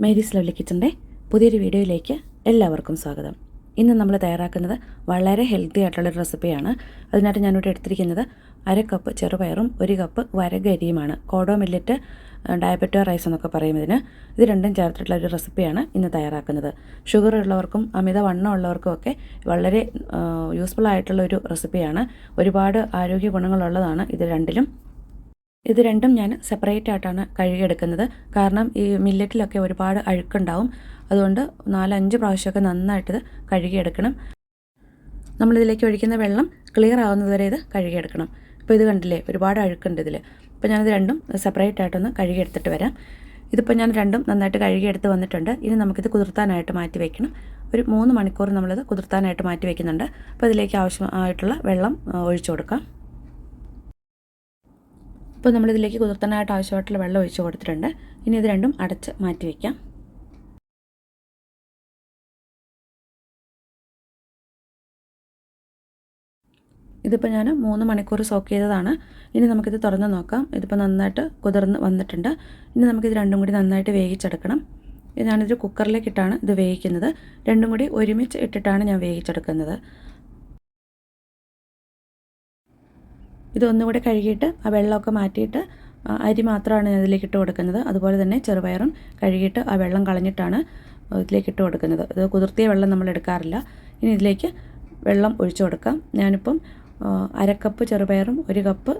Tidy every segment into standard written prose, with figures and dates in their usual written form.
Mary's lovely കിച്ചൻ്റെ പുതിയൊരു വീഡിയോയിലേക്ക് എല്ലാവർക്കും സ്വാഗതം. ഇന്ന് നമ്മൾ തയ്യാറാക്കുന്നത് വളരെ ഹെൽത്തി ആയിട്ടുള്ളൊരു റെസിപ്പിയാണ്. അതിനായിട്ട് ഞാനിവിടെ എടുത്തിരിക്കുന്നത് 1/2 കപ്പ് ചെറുപയറും 1 കപ്പ് വരകരിയുമാണ്. കോഡോ മില്ലറ്റ്, ഡയബറ്റോ റൈസ് എന്നൊക്കെ പറയും ഇതിന്. ഇത് രണ്ടും ചേർത്തിട്ടുള്ള ഒരു റെസിപ്പിയാണ് ഇന്ന് തയ്യാറാക്കുന്നത്. ഷുഗർ ഉള്ളവർക്കും അമിതവണ്ണം ഉള്ളവർക്കും ഒക്കെ വളരെ യൂസ്ഫുൾ ആയിട്ടുള്ള ഒരു റെസിപ്പിയാണ്. ഒരുപാട് ആരോഗ്യ ഗുണങ്ങളുള്ളതാണ് ഇത് രണ്ടും ഞാൻ സെപ്പറേറ്റ് ആയിട്ടാണ് കഴുകിയെടുക്കുന്നത്. കാരണം ഈ മില്ലറ്റിലൊക്കെ ഒരുപാട് അഴുക്കുണ്ടാവും. അതുകൊണ്ട് 4-5 പ്രാവശ്യമൊക്കെ നന്നായിട്ടിത് കഴുകിയെടുക്കണം. നമ്മളിതിലേക്ക് ഒഴിക്കുന്ന വെള്ളം ക്ലിയർ ആവുന്നതുവരെ ഇത് കഴുകിയെടുക്കണം. ഇപ്പോൾ ഇത് കണ്ടില്ലേ, ഒരുപാട് അഴുക്കുണ്ട് ഇതിൽ. ഇപ്പോൾ ഞാനിത് രണ്ടും സെപ്പറേറ്റ് ആയിട്ടൊന്ന് കഴുകിയെടുത്തിട്ട് വരാം. ഇതിപ്പോൾ ഞാൻ രണ്ടും നന്നായിട്ട് കഴുകിയെടുത്ത് വന്നിട്ടുണ്ട്. ഇനി നമുക്കിത് കുതിർത്താനായിട്ട് മാറ്റി വയ്ക്കണം. ഒരു 3 മണിക്കൂർ നമ്മളിത് കുതിർത്താനായിട്ട് മാറ്റി വയ്ക്കുന്നുണ്ട്. അപ്പോൾ ഇതിലേക്ക് ആവശ്യമായിട്ടുള്ള വെള്ളം ഒഴിച്ചു കൊടുക്കാം. ഇപ്പോൾ നമ്മളിതിലേക്ക് കുതിർത്താനായിട്ട് ആവശ്യമായിട്ടുള്ള വെള്ളം ഒഴിച്ച് കൊടുത്തിട്ടുണ്ട്. ഇനി ഇത് രണ്ടും അടച്ച് മാറ്റി വയ്ക്കാം. ഇതിപ്പോൾ ഞാൻ 3 മണിക്കൂർ സോക്ക് ചെയ്തതാണ്. ഇനി നമുക്കിത് തുറന്ന് നോക്കാം. ഇതിപ്പോൾ നന്നായിട്ട് കുതിർന്ന് വന്നിട്ടുണ്ട്. ഇനി നമുക്കിത് രണ്ടും കൂടി നന്നായിട്ട് വേവിച്ചെടുക്കണം. ഞാനിതൊരു കുക്കറിലേക്കിട്ടാണ് ഇത് വേവിക്കുന്നത്. രണ്ടും കൂടി ഒരുമിച്ച് ഇട്ടിട്ടാണ് ഞാൻ വേവിച്ചെടുക്കുന്നത്. ഇതൊന്നുകൂടെ കഴുകിയിട്ട് ആ വെള്ളമൊക്കെ മാറ്റിയിട്ട് അരി മാത്രമാണ് ഞാൻ ഇതിലേക്ക് ഇട്ട് കൊടുക്കുന്നത്. അതുപോലെ തന്നെ ചെറുപയറും കഴുകിയിട്ട് ആ വെള്ളം കളഞ്ഞിട്ടാണ് ഇതിലേക്ക് ഇട്ട് കൊടുക്കുന്നത്. ഇത് കുതിർത്തിയ വെള്ളം നമ്മൾ എടുക്കാറില്ല. ഇനി ഇതിലേക്ക് വെള്ളം ഒഴിച്ചു കൊടുക്കാം. ഞാനിപ്പം 1/2 കപ്പ് ചെറുപയറും 1 കപ്പ്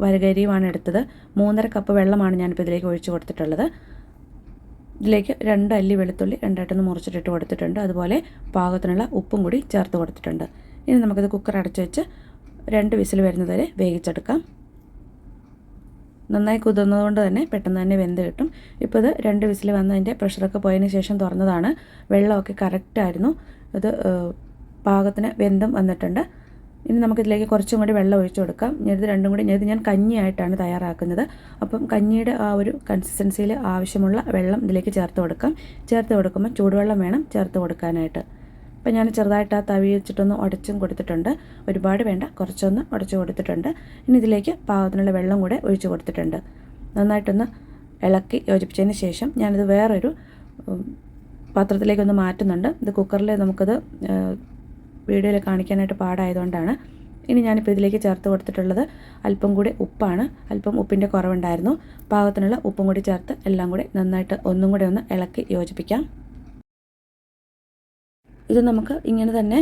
വരകരിയുമാണ് എടുത്തത്. 3.5 കപ്പ് വെള്ളമാണ് ഞാനിപ്പോൾ ഇതിലേക്ക് ഒഴിച്ചു കൊടുത്തിട്ടുള്ളത്. ഇതിലേക്ക് 2 അല്ലി വെളുത്തുള്ളി രണ്ടായിട്ടൊന്ന് മുറിച്ചിട്ടിട്ട് കൊടുത്തിട്ടുണ്ട്. അതുപോലെ പാകത്തിനുള്ള ഉപ്പും കൂടി ചേർത്ത് കൊടുത്തിട്ടുണ്ട്. ഇനി നമുക്കിത് കുക്കർ അടച്ചു വെച്ച് 2 വിസിൽ വരുന്നത് വരെ വേവിച്ചെടുക്കാം. നന്നായി കുതിർന്നതുകൊണ്ട് തന്നെ പെട്ടെന്ന് തന്നെ വെന്ത് കിട്ടും. ഇപ്പോൾ ഇത് 2 വിസിൽ വന്നതിൻ്റെ പ്രഷറൊക്കെ പോയതിന് ശേഷം തുറന്നതാണ്. വെള്ളമൊക്കെ കറക്റ്റായിരുന്നു. ഇത് പാകത്തിന് വെന്തും വന്നിട്ടുണ്ട്. ഇനി നമുക്കിതിലേക്ക് കുറച്ചും കൂടി വെള്ളം ഒഴിച്ചു കൊടുക്കാം. ഇത് രണ്ടും കൂടി ഞാൻ കഞ്ഞിയായിട്ടാണ് തയ്യാറാക്കുന്നത്. അപ്പം കഞ്ഞിയുടെ ആ ഒരു കൺസിസ്റ്റൻസിയിൽ ആവശ്യമുള്ള വെള്ളം ഇതിലേക്ക് ചേർത്ത് കൊടുക്കാം. ചേർത്ത് കൊടുക്കുമ്പോൾ ചൂടുവെള്ളം വേണം ചേർത്ത് കൊടുക്കാനായിട്ട്. അപ്പോൾ ഞാൻ ചെറുതായിട്ട് ആ തവി വെച്ചിട്ടൊന്ന് ഉടച്ചും കൊടുത്തിട്ടുണ്ട്. ഒരുപാട് വേണ്ട, കുറച്ചൊന്ന് ഉടച്ചു കൊടുത്തിട്ടുണ്ട്. ഇനി ഇതിലേക്ക് പാകത്തിനുള്ള വെള്ളം കൂടെ ഒഴിച്ചു കൊടുത്തിട്ടുണ്ട്. നന്നായിട്ടൊന്ന് ഇളക്കി യോജിപ്പിച്ചതിന് ശേഷം ഞാനിത് വേറൊരു പാത്രത്തിലേക്കൊന്ന് മാറ്റുന്നുണ്ട്. ഇത് കുക്കറിൽ നമുക്കത് വീഡിയോയിൽ കാണിക്കാനായിട്ട് പാടായതുകൊണ്ടാണ്. ഇനി ഞാനിപ്പോൾ ഇതിലേക്ക് ചേർത്ത് കൊടുത്തിട്ടുള്ളത് അല്പം കൂടി ഉപ്പാണ്. അല്പം ഉപ്പിൻ്റെ കുറവുണ്ടായിരുന്നു. പാകത്തിനുള്ള ഉപ്പും കൂടി ചേർത്ത് എല്ലാം കൂടി നന്നായിട്ട് ഒന്നും കൂടി ഒന്ന് ഇളക്കി യോജിപ്പിക്കാം. ഇത് നമുക്ക് ഇങ്ങനെ തന്നെ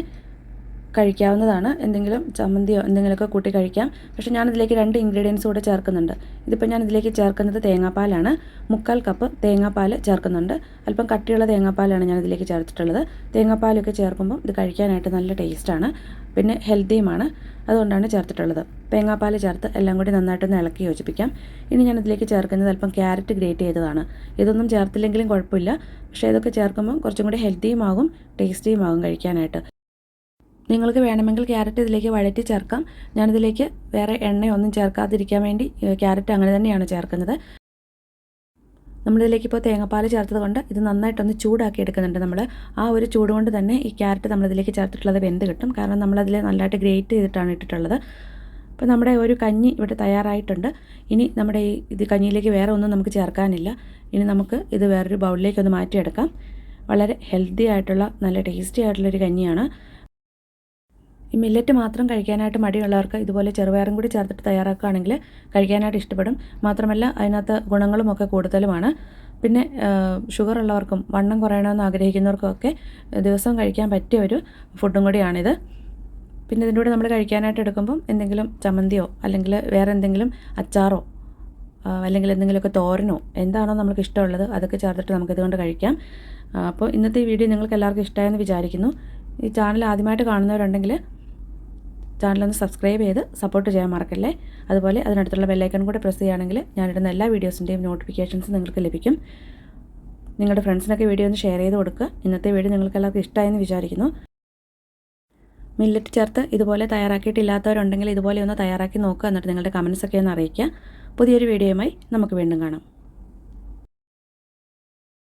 കഴിക്കാവുന്നതാണ്. എന്തെങ്കിലും ചമ്മന്തിയോ എന്തെങ്കിലുമൊക്കെ കൂട്ടി കഴിക്കാം. പക്ഷേ ഞാനിതിലേക്ക് 2 ഇൻഗ്രീഡിയൻസ് കൂടെ ചേർക്കുന്നുണ്ട്. ഇതിപ്പോൾ ഞാൻ ഇതിലേക്ക് ചേർക്കുന്നത് തേങ്ങാപ്പാലാണ്. 3/4 കപ്പ് തേങ്ങാപ്പാൽ ചേർക്കുന്നുണ്ട്. അല്പം കട്ടിയുള്ള തേങ്ങാപ്പാലാണ് ഞാൻ ഇതിലേക്ക് ചേർത്തിട്ടുള്ളത്. തേങ്ങാപ്പാലൊക്കെ ചേർക്കുമ്പം ഇത് കഴിക്കാനായിട്ട് നല്ല ടേസ്റ്റാണ്. പിന്നെ ഹെൽത്തിയുമാണ്. അതുകൊണ്ടാണ് ചേർത്തിട്ടുള്ളത്. തേങ്ങാപ്പാൽ ചേർത്ത് എല്ലാം കൂടി നന്നായിട്ടൊന്ന് ഇളക്കി യോജിപ്പിക്കാം. ഇനി ഞാൻ ഇതിലേക്ക് ചേർക്കുന്നത് അല്പം ക്യാരറ്റ് ഗ്രേറ്റ് ചെയ്തതാണ്. ഇതൊന്നും ചേർത്തില്ലെങ്കിലും കുഴപ്പമില്ല. പക്ഷേ ഇതൊക്കെ ചേർക്കുമ്പം കുറച്ചും കൂടി ഹെൽത്തിയുമാകും ടേസ്റ്റിയുമാകും കഴിക്കാനായിട്ട്. നിങ്ങൾക്ക് വേണമെങ്കിൽ ക്യാരറ്റ് ഇതിലേക്ക് വഴറ്റി ചേർക്കാം. ഞാനിതിലേക്ക് വേറെ എണ്ണയൊന്നും ചേർക്കാതിരിക്കാൻ വേണ്ടി ക്യാരറ്റ് അങ്ങനെ തന്നെയാണ് ചേർക്കുന്നത്. നമ്മളിതിലേക്ക് ഇപ്പോൾ തേങ്ങാപ്പാൽ ചേർത്തത് കൊണ്ട് ഇത് നന്നായിട്ടൊന്ന് ചൂടാക്കി എടുക്കുന്നുണ്ട് നമ്മൾ. ആ ഒരു ചൂട് കൊണ്ട് തന്നെ ഈ ക്യാരറ്റ് നമ്മളിതിലേക്ക് ചേർത്തിട്ടുള്ളത് വെന്ത് കിട്ടും. കാരണം നമ്മളതിൽ നല്ലതായിട്ട് ഗ്രേറ്റ് ചെയ്തിട്ടാണ് ഇട്ടിട്ടുള്ളത്. അപ്പോൾ നമ്മുടെ ഒരു കഞ്ഞി ഇവിടെ തയ്യാറായിട്ടുണ്ട്. ഇനി നമ്മുടെ ഇത് കഞ്ഞിയിലേക്ക് വേറെ ഒന്നും നമുക്ക് ചേർക്കാനില്ല. ഇനി നമുക്ക് ഇത് വേറൊരു ബൗളിലേക്കൊന്ന് മാറ്റിയെടുക്കാം. വളരെ ഹെൽത്തി ആയിട്ടുള്ള നല്ല ടേസ്റ്റി ആയിട്ടുള്ളൊരു കഞ്ഞിയാണ്. ഈ മില്ലറ്റ് മാത്രം കഴിക്കാനായിട്ട് മടിയുള്ളവർക്ക് ഇതുപോലെ ചെറുപയറും കൂടി ചേർത്തിട്ട് തയ്യാറാക്കുകയാണെങ്കിൽ കഴിക്കാനായിട്ട് ഇഷ്ടപ്പെടും. മാത്രമല്ല അതിനകത്ത് ഗുണങ്ങളുമൊക്കെ കൂടുതലുമാണ്. പിന്നെ ഷുഗർ ഉള്ളവർക്കും വണ്ണം കുറയണമെന്ന് ആഗ്രഹിക്കുന്നവർക്കൊക്കെ ദിവസവും കഴിക്കാൻ പറ്റിയ ഒരു ഫുഡും കൂടിയാണിത്. പിന്നെ ഇതിൻ്റെ കൂടെ നമ്മൾ കഴിക്കാനായിട്ട് എടുക്കുമ്പം എന്തെങ്കിലും ചമ്മന്തിയോ അല്ലെങ്കിൽ വേറെ എന്തെങ്കിലും അച്ചാറോ അല്ലെങ്കിൽ എന്തെങ്കിലുമൊക്കെ തോരനോ എന്താണോ നമുക്ക് ഇഷ്ടമുള്ളത് അതൊക്കെ ചേർത്തിട്ട് നമുക്കിതുകൊണ്ട് കഴിക്കാം. അപ്പോൾ ഇന്നത്തെ ഈ വീഡിയോ നിങ്ങൾക്ക് എല്ലാവർക്കും ഇഷ്ടമായെന്ന് വിചാരിക്കുന്നു. ഈ ചാനൽ ആദ്യമായിട്ട് കാണുന്നവരുണ്ടെങ്കിൽ ചാനലൊന്ന് സബ്സ്ക്രൈബ് ചെയ്ത് സപ്പോർട്ട് ചെയ്യാൻ മറക്കല്ലേ. അതുപോലെ അതിനടുത്തുള്ള ബെല്ലൈക്കൺ കൂടെ പ്രസ് ചെയ്യുകയാണെങ്കിൽ ഞാനിടുന്ന എല്ലാ വീഡിയോസിൻ്റെയും നോട്ടിഫിക്കേഷൻസ് നിങ്ങൾക്ക് ലഭിക്കും. നിങ്ങളുടെ ഫ്രണ്ട്സിനൊക്കെ വീഡിയോ ഒന്ന് ഷെയർ ചെയ്ത് കൊടുക്കുക. ഇന്നത്തെ വീഡിയോ നിങ്ങൾക്ക് എല്ലാവർക്കും ഇഷ്ടമായെന്ന് വിചാരിക്കുന്നു. മില്ലറ്റ് ചേർത്ത് ഇതുപോലെ തയ്യാറാക്കിയിട്ടില്ലാത്തവരുണ്ടെങ്കിൽ ഇതുപോലെ ഒന്ന് തയ്യാറാക്കി നോക്കുക. എന്നിട്ട് നിങ്ങളുടെ കമൻസൊക്കെ ഒന്ന് അറിയിക്കുക. പുതിയൊരു വീഡിയോയുമായി നമുക്ക് വീണ്ടും കാണാം.